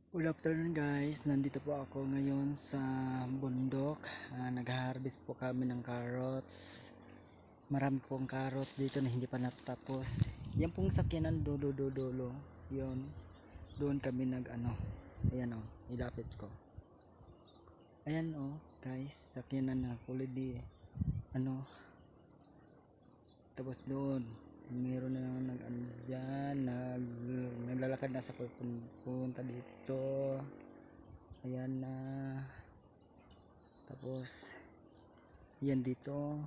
Good afternoon guys, nandito po ako ngayon sa bundok. Nag-harvest po kami ng carrots. Marami pong carrots dito na hindi pa natapos. Yan pong sakyanan dulo. Yun, doon kami ayan o, ilapit ko. Ayan o guys, sakyanan na kulay di, tapos doon meron na naglalakad na sa pupunta dito. Ayan na, tapos yan dito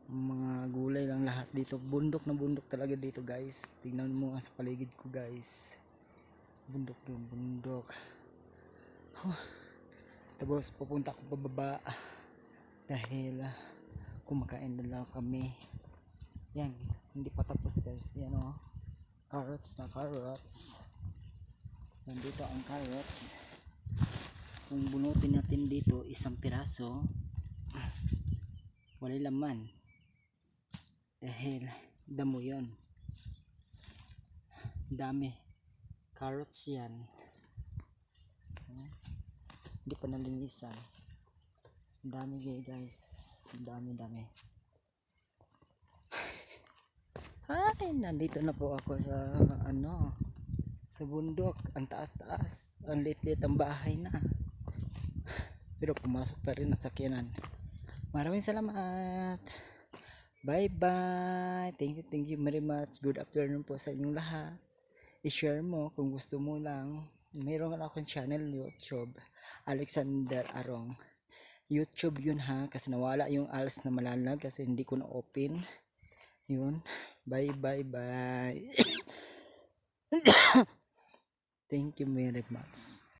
mga gulay lang lahat dito. Bundok na bundok talaga dito guys, tingnan mo nga sa paligid ko guys, bundok doon, bundok. Tapos pupunta ako pababa dahil kumakain na lang kami. Yan, hindi pa tapos guys. Yan o, carrots na carrots. Nandito ang carrots. Kung bunutin natin dito isang piraso, wala laman dahil damo yon, dami carrots yan. Hindi pa nalinisan. Dami guys, dami. Ay, nandito na po ako sa sa bundok. Ang taas, ang liit ang bahay na, pero pumasok pa rin ang sakyanan. Maraming salamat, bye bye, thank you very much. Good afternoon po sa inyong lahat. I-share mo kung gusto mo lang. Mayroon akong channel YouTube, Alexander Arong. YouTube yun ha, kasi nawala yung alas na malalag kasi hindi ko na open yun. Bye. Thank you very much.